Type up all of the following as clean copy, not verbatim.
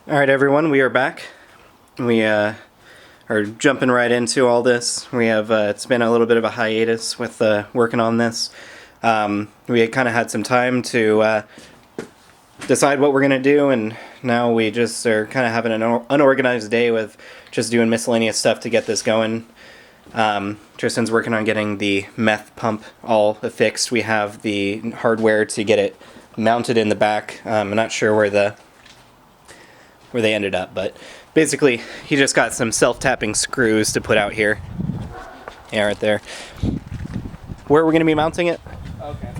Alright everyone, we are back. We are jumping right into all this. We have, it's been a little bit of a hiatus with working on this. We kind of had some time to decide what we're going to do, and now we just are kind of having an unorganized day with just doing miscellaneous stuff to get this going. Tristan's working on getting the meth pump all fixed. We have the hardware to get it mounted in the back. I'm not sure where they ended up, but basically he just got some self-tapping screws to put out here. Yeah, right there. Where we're going to be mounting it? Okay.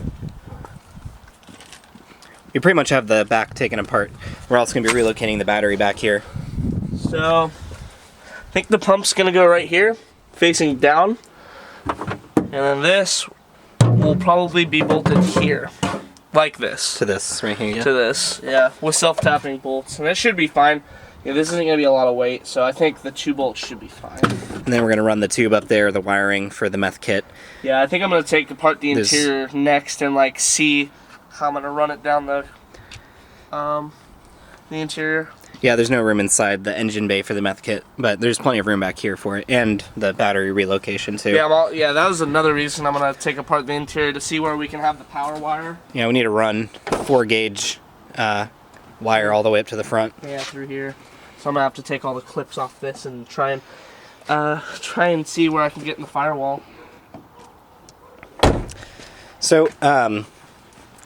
We pretty much have the back taken apart. We're also going to be relocating the battery back here. So, I think the pump's going to go right here, facing down. And then this will probably be bolted here. Like this. To this, right here. Yeah. To this, yeah. With self-tapping bolts. And it should be fine. Yeah, this isn't going to be a lot of weight, so I think the 2 bolts should be fine. And then we're going to run the tube up there, the wiring for the meth kit. Yeah, I think I'm going to take apart the interior next and, like, see how I'm going to run it down the interior. Yeah, there's no room inside the engine bay for the meth kit, but there's plenty of room back here for it, and the battery relocation too. Yeah, that was another reason I'm going to take apart the interior, to see where we can have the power wire. Yeah, we need to run 4-gauge wire all the way up to the front. Yeah, through here. So I'm going to have to take all the clips off this and try and see where I can get in the firewall. So,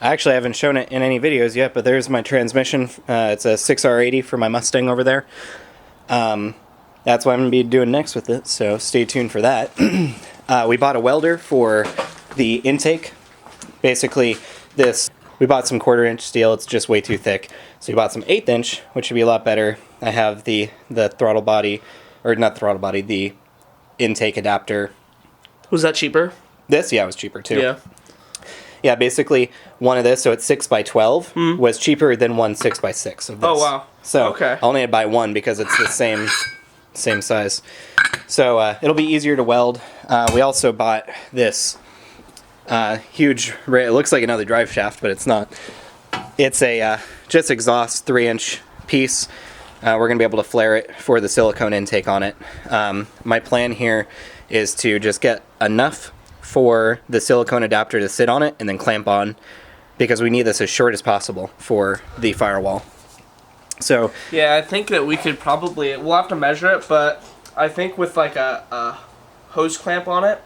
I actually haven't shown it in any videos yet, but there's my transmission. It's a 6R80 for my Mustang over there. That's what I'm going to be doing next with it, so stay tuned for that. We bought a welder for the intake. Basically, we bought some 1/4-inch steel. It's just way too thick. So we bought some 1/8 inch, which should be a lot better. I have the throttle body, or not throttle body, the intake adapter. Was that cheaper? This, yeah, it was cheaper too. Yeah. Yeah, basically one of this, so it's 6x12, was cheaper than one 6x6 of this. Oh wow. So okay. I only had to buy one because it's the same size. So it'll be easier to weld. We also bought this huge, it looks like another drive shaft, but it's not. It's a just exhaust 3-inch piece. We're going to be able to flare it for the silicone intake on it. My plan here is to just get enough for the silicone adapter to sit on it and then clamp on, because we need this as short as possible for the firewall. So yeah, I think that we could probably, we'll have to measure it, but I think with like a hose clamp on it,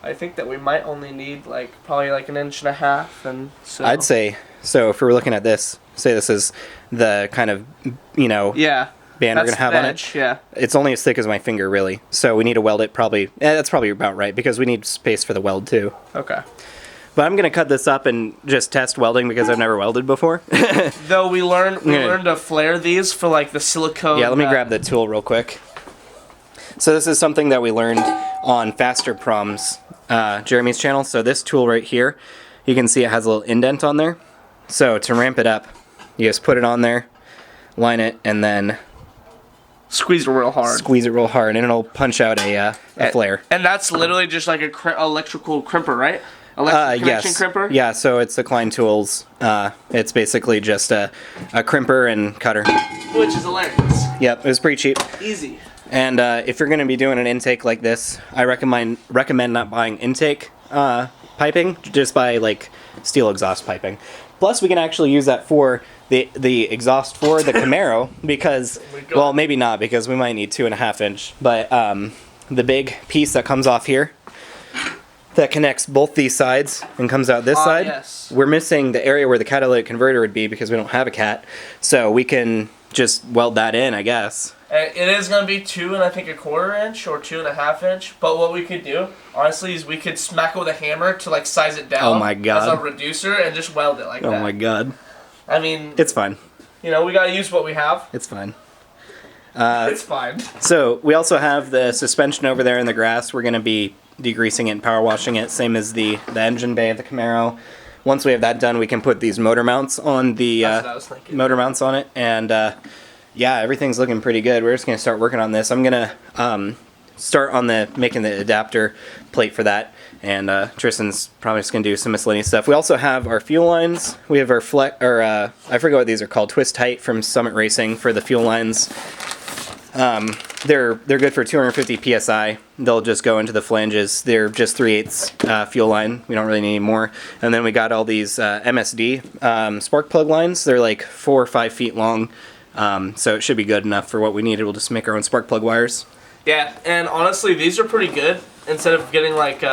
I think that we might only need probably 1.5 inches, and so I'd say, so if we're looking at this, say this is the kind of, yeah, band we're going to have on it. Yeah. It's only as thick as my finger, really. So we need to weld it probably, that's probably about right, because we need space for the weld too. Okay. But I'm going to cut this up and just test welding, because I've never welded before. Though we learned to flare these for the silicone. Yeah, let me grab the tool real quick. So this is something that we learned on Faster Prom's Jeremy's channel. So this tool right here, you can see it has a little indent on there. So to ramp it up, you just put it on there, line it, and then squeeze it real hard. Squeeze it real hard, and it'll punch out a flare. And that's literally just like a electrical crimper, right? Electric connection crimper? Yeah, so it's the Klein Tools. It's basically just a crimper and cutter. Which is hilarious. Yep, it was pretty cheap. Easy. And if you're going to be doing an intake like this, I recommend not buying intake piping. Just buy steel exhaust piping. Plus, we can actually use that for the exhaust for the Camaro, because, well, maybe not, because we might need 2.5 inch. But the big piece that comes off here, that connects both these sides and comes out this side, yes. We're missing the area where the catalytic converter would be, because we don't have a cat. So we can just weld that in, I guess. It is going to be 2.25 inch or 2.5 inch. But what we could do, honestly, is we could smack it with a hammer to size it down. Oh my god! As a reducer, and just weld it like that. Oh my god! I mean, it's fine. We got to use what we have. It's fine. It's fine. So we also have the suspension over there in the grass. We're going to be degreasing it and power washing it, same as the engine bay of the Camaro. Once we have that done, we can put these motor mounts on the motor mounts on it, and yeah, everything's looking pretty good. We're just going to start working on this. I'm going to start on making the adapter plate for that, and Tristan's probably just gonna do some miscellaneous stuff. We also have our fuel lines. We have our I forget what these are called, twist tight from Summit Racing for the fuel lines. They're good for 250 psi. They'll just go into the flanges. They're just 3/8 fuel line. We don't really need any more. And then we got all these MSD spark plug lines. They're like 4 or 5 feet long, so it should be good enough for what we needed. We'll just make our own spark plug wires. Yeah, and honestly, these are pretty good. Instead of getting like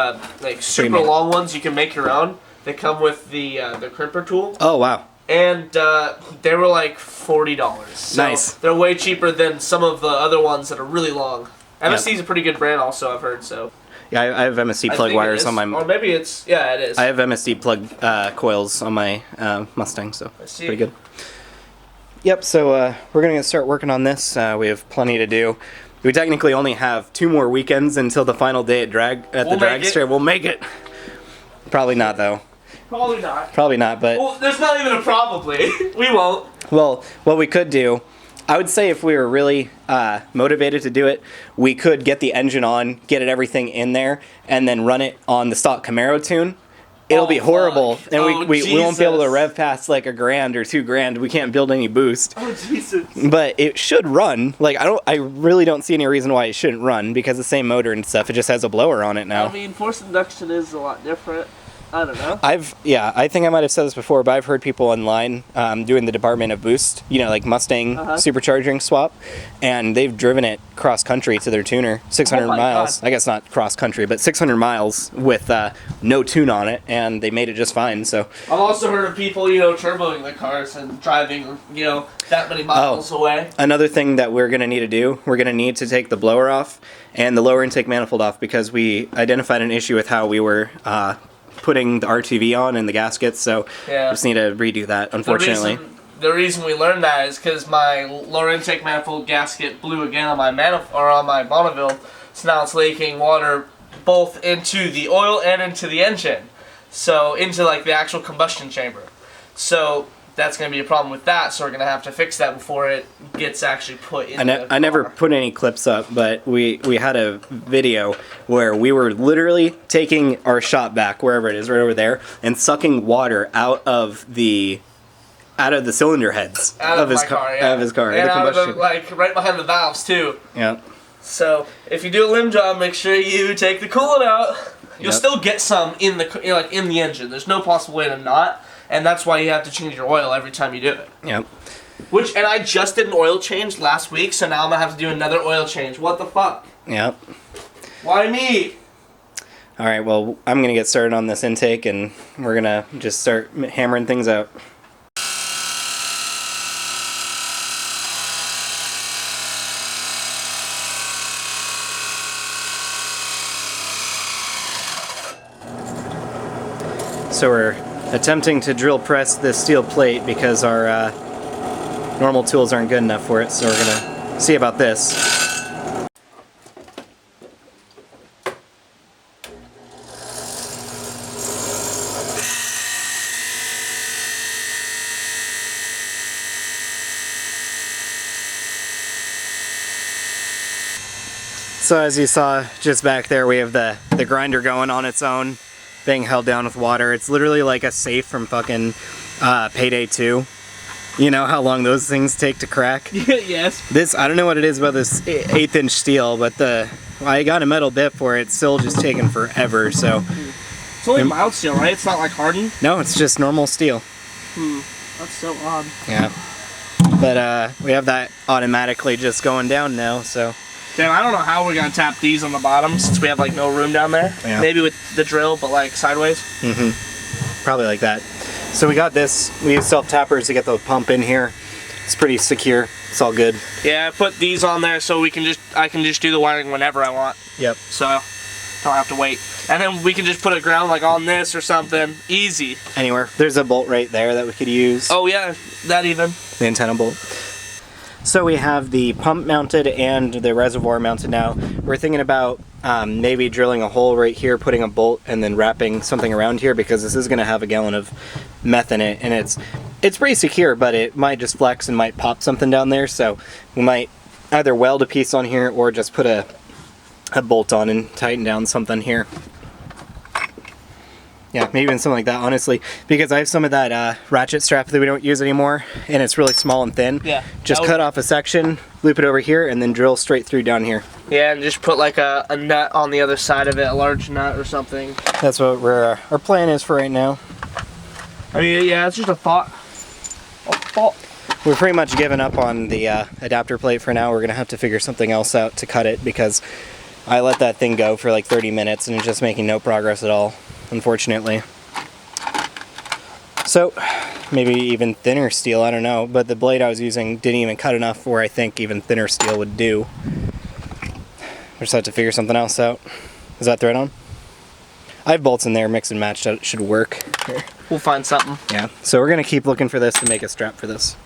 super long ones, you can make your own. They come with the crimper tool. Oh wow! And they were like $40. So nice. They're way cheaper than some of the other ones that are really long. MSD is a pretty good brand, also. I've heard so. Yeah, I have MSD plug wires on my. Or maybe it's it is. I have MSD plug coils on my Mustang, so it's pretty good. Yep. So we're gonna start working on this. We have plenty to do. We technically only have 2 more weekends until the final day at the drag strip. We'll make it. Probably not, though. Probably not. Probably not, but... Well, there's not even a probably. We won't. Well, what we could do, I would say if we were really motivated to do it, we could get the engine on, get everything in there, and then run it on the stock Camaro tune. It'll be horrible, and we won't be able to rev past like $1,000 or $2,000. We can't build any boost. Oh Jesus! But it should run. Like I really don't see any reason why it shouldn't run because the same motor and stuff. It just has a blower on it now. I mean, forced induction is a lot different. I don't know. I think I might have said this before, but I've heard people online doing the Department of Boost, like Mustang supercharging swap, and they've driven it cross country to their tuner, 600 miles. God. I guess not cross country, but 600 miles with no tune on it, and they made it just fine. So I've also heard of people, turboing the cars and driving, that many miles away. Another thing that we're going to need to do, we're going to need to take the blower off and the lower intake manifold off because we identified an issue with how we were putting the RTV on and the gaskets, so we just need to redo that, unfortunately. The reason we learned that is because my lower intake manifold gasket blew again on my Bonneville, so now it's leaking water both into the oil and into the engine, so into like the actual combustion chamber. So that's going to be a problem with that, so we're going to have to fix that before it gets actually put in the car. I never put any clips up, but we had a video where we were literally taking our shop back, wherever it is, right over there, and sucking water out of the cylinder heads of his car. And out of the, right behind the valves, too. Yeah. So, if you do a limb job, make sure you take the coolant out. You'll still get some in the in the engine. There's no possible way to not. And that's why you have to change your oil every time you do it. Yep. And I just did an oil change last week, so now I'm going to have to do another oil change. What the fuck? Yep. Why me? Alright, well, I'm going to get started on this intake, and we're going to just start hammering things out. So we're attempting to drill press this steel plate because our normal tools aren't good enough for it, so we're gonna see about this. So as you saw just back there, we have the grinder going on its own, being held down with water. It's literally like a safe from fucking Payday 2. You know how long those things take to crack? Yes. This, I don't know what it is about this 1/8" steel, but I got a metal bit for it. It's still just taking forever, so. It's only mild steel, right? It's not like hardened? No, it's just normal steel. That's so odd. Yeah. But we have that automatically just going down now, so. Damn, I don't know how we're gonna tap these on the bottom since we have like no room down there. Yeah. Maybe with the drill, but like sideways. Probably like that. So we got this. We use self-tappers to get the pump in here. It's pretty secure. It's all good. Yeah, I put these on there so I can just do the wiring whenever I want. Yep. So don't have to wait. And then we can just put a ground like on this or something. Easy. Anywhere. There's a bolt right there that we could use. Oh yeah, that even. The antenna bolt. So we have the pump mounted and the reservoir mounted now. We're thinking about maybe drilling a hole right here, putting a bolt, and then wrapping something around here because this is going to have a gallon of meth in it, and it's pretty secure, but it might just flex and might pop something down there. So we might either weld a piece on here or just put a bolt on and tighten down something here. Yeah, maybe even something like that, honestly. Because I have some of that ratchet strap that we don't use anymore, and it's really small and thin. Yeah. Just cut off a section, loop it over here, and then drill straight through down here. Yeah, and just put like a nut on the other side of it, a large nut or something. That's what our plan is for right now. I mean, yeah, it's just a thought. A thought. We're pretty much given up on the adapter plate for now. We're going to have to figure something else out to cut it, because I let that thing go for like 30 minutes and it's just making no progress at all, unfortunately. So, maybe even thinner steel, I don't know, but the blade I was using didn't even cut enough where I think even thinner steel would do. We just have to figure something else out. Is that thread on? I have bolts in there, mix and match, that should work. We'll find something. Yeah, so we're going to keep looking for this to make a strap for this.